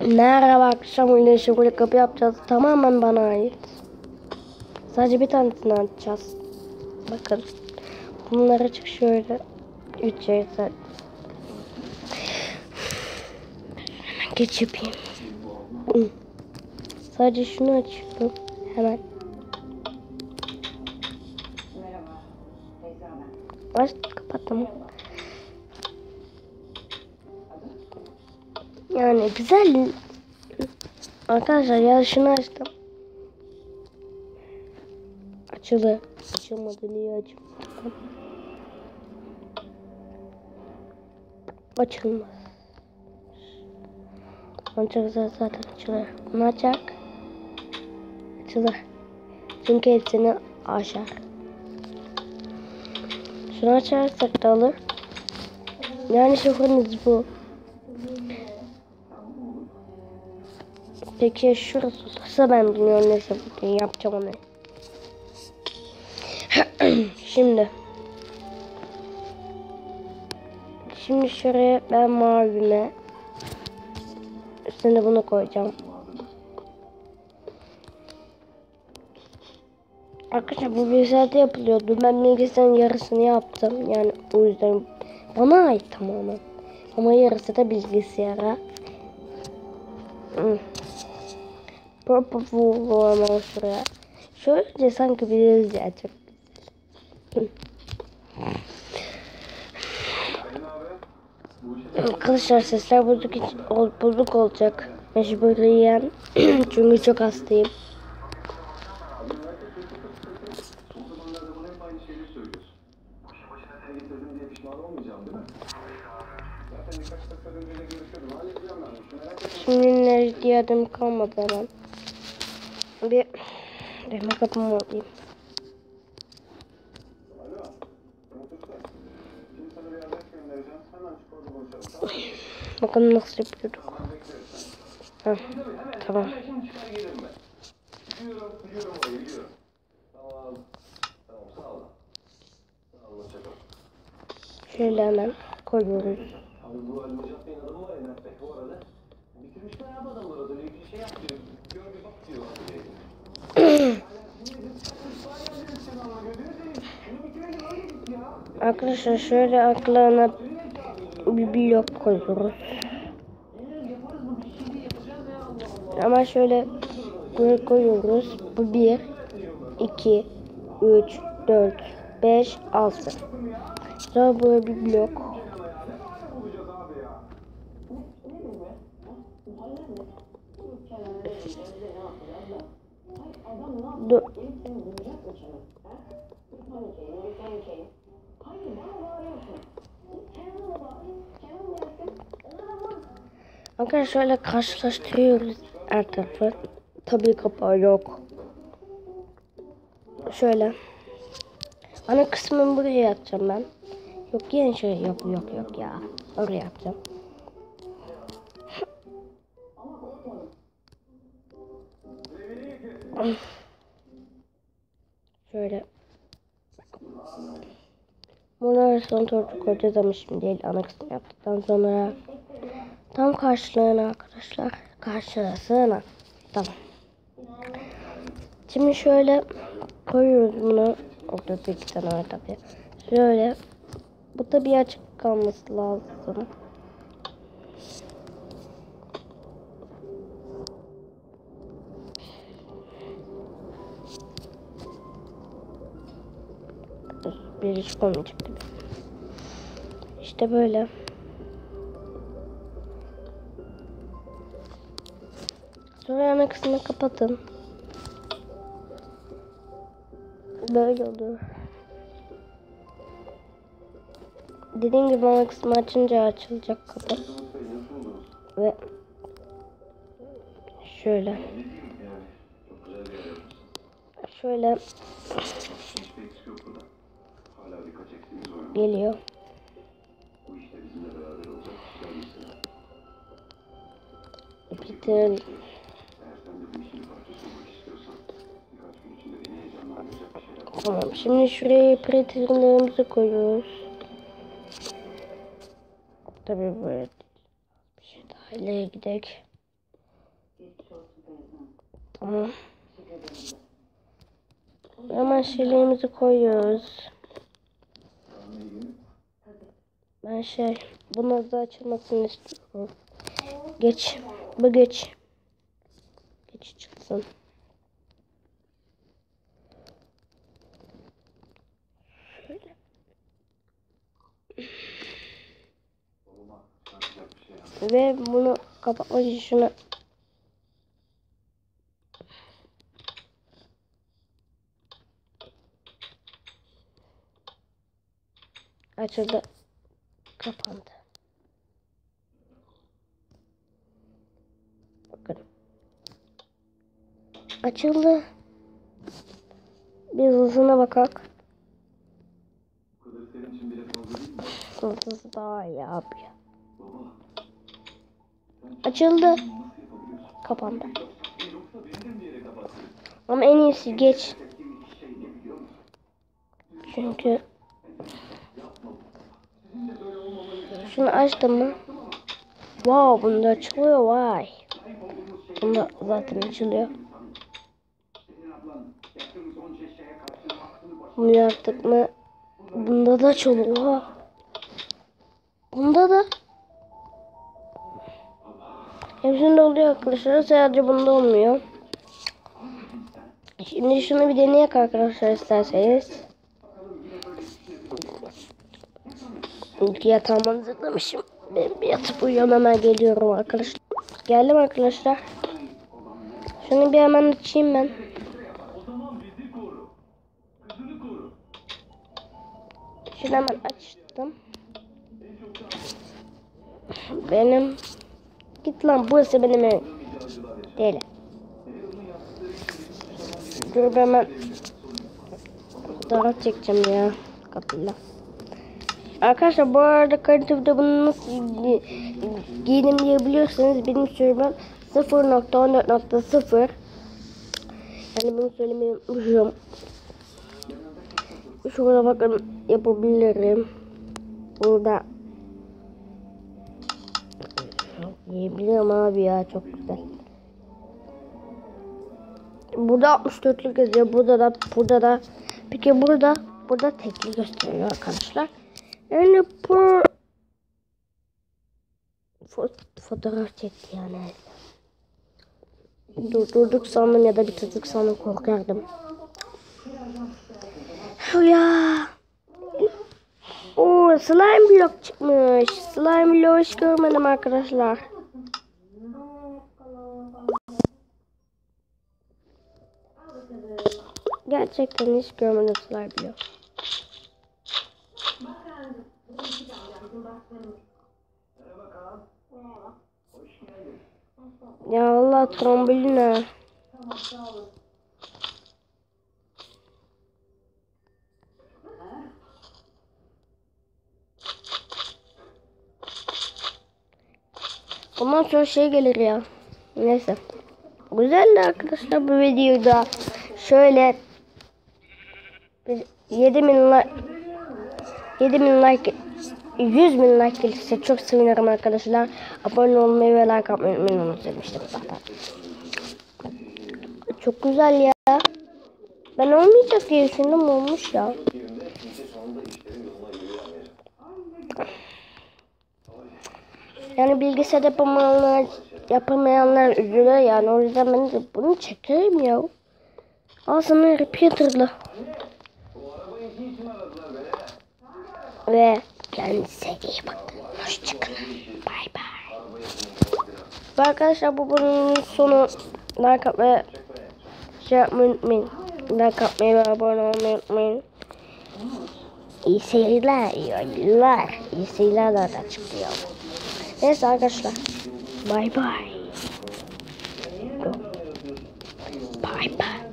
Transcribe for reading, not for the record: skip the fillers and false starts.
Merhaba, akşam oyunu böyle kapı yapacağız. Tamamen bana ait. Sadece bir tanesini açacağız. Bakın. Bunları açık şöyle. 3 şey sadece. Hemen geç yapayım. Sadece şunu açıyorum. Hemen. Aç, kapattım. Yani güzel. Arkadaşlar ya şunu açtım. Açıldı. Açılmadı, niye açılmadı? Açılmaz. Ancak zaten açılır. Bunu açacak. Açılır. Çünkü hepsini aşar. Şunu açarsak da alır. Yani şoförünüz bu. Peki şurası olursa ben bilmiyorum, neyse bugün yapacağım onu. Şimdi şuraya ben mavime üstüne bunu koyacağım. Arkadaşlar bu bilgisayarda yapılıyordu. Ben bilgisayarın yarısını yaptım. Yani o yüzden bana ait tamamen. Ama yarısı da bilgisayara. Bu ama şuraya. Şöyle sanki biraz ya, çok güzel. Arkadaşlar sesler bozuk olacak. Mecburiyen. Çünkü çok hastayım. Şimdi nerede adım kalmadı hemen. Bir makeup'ımı alayım. Bakın nasıl yapıyorduk. Heh, tamam. Şöyle hemen koyuyoruz. Arkadaşlar şöyle aklına bir blok koyuyoruz. Ama şöyle koyuyoruz. Bu 1, 2, 3, 4, 5, 6. Sonra böyle bir blok. Arkadaşlar şöyle karşılaştırıyoruz her tarafı. Tabii kapağı yok. Şöyle. Ana kısmını buraya yapacağım ben. Yok yine şöyle yok ya. Oraya yapacağım. Şöyle. Bunları son tortu koyacağız ama şimdi değil. Ana kısmı yaptıktan sonra tam karşılığına arkadaşlar. Karşılasına. Tamam. Şimdi şöyle koyuyoruz bunu. Orada bir iki tane var tabii. Şöyle. Bu tabii açık kalması lazım. Bir iş koymayacak gibi. İşte böyle. Sonra ana kısmını kapatın. Böyle olur. Dediğim gibi ana kısmı açınca açılacak kapı. Ve şöyle. Şöyle geliyor. Bitirelim. Tamam. Şimdi şuraya printerlerimizi koyuyoruz. Tabii böyle bir şey daha ileri gidelim. Tamam. Hemen şeylerimizi koyuyoruz. Ben bunu da açılmasını istiyorum. Geç. Bu geç. Geç çıksın. Şöyle. Ve bunu kapatmak için şunu açıldı. Kapandı. Bakın. Açıldı. Bir hızına bakalım. Hızlısı daha iyi abi. Açıldı. Kapandı. Ama en iyisi geç. Çünkü şunu açtım mı? Wow, bunda açılıyor, vay. Bunda zaten açılıyor. Bunu yaptık mı? Bunda da açılıyor. Bunda da. Hepsinde oluyor arkadaşlar. Sadece bunda olmuyor. Şimdi şunu bir deneyek arkadaşlar isterseniz. İlk yatağıma hazırlamışım. Ben bir yatıp uyuyorum, hemen geliyorum arkadaşlar. Geldim arkadaşlar. Şunu bir hemen açayım ben. Şunu hemen açtım. Benim. Git lan, burası benim evim. Değil. Dur hemen. Fotoğraf çekeceğim ya. Kapıyla. Arkadaşlar bu arada kalitede bunu nasıl giyinim diyebiliyorsanız benim sürümüm 0.14.0. Yani bunu söylemeyi unutmuşum. Şurada bakın, yapabilirim. Burada yiyebilirim abi ya, çok güzel. Burada 64'lük yazıyor. Burada da. Peki burada tekli gösteriyor arkadaşlar. Yani bu fotoğraf çekti yani. Durduk sandım ya da bitirdik sandım, korkardım. Ya. Oo, slime blok çıkmış. Slime blok hiç görmedim arkadaşlar. Gerçekten hiç görmedim slime blok. Ya Allah, trombolin ha. Ondan sonra şey gelir ya. Neyse. Güzeldi arkadaşlar bu videoda. Şöyle 7.000 like 100.000 like gelirse çok sevinirim arkadaşlar. Abone olmayı ve like atmayı unutmayın zaten. Çok güzel ya. Ben olmayacak diye düşündüm, olmuş ya. Yani bilgisayar yapamayanlar üzülüyor yani, o yüzden ben de bunu çekerim ya. Al sana repeater'lı. Ve kendinize iyi bakın. Hoşçakalın. Bay bay. Ve arkadaşlar bu bunun sonu. Like atmayı unutmayın. Like atmayı ve abone olmayı unutmayın. İyi seyirler, iyi oyunlar. İyi seyirler de çıkıyor. Neyse arkadaşlar. Bay bay. Bye bye.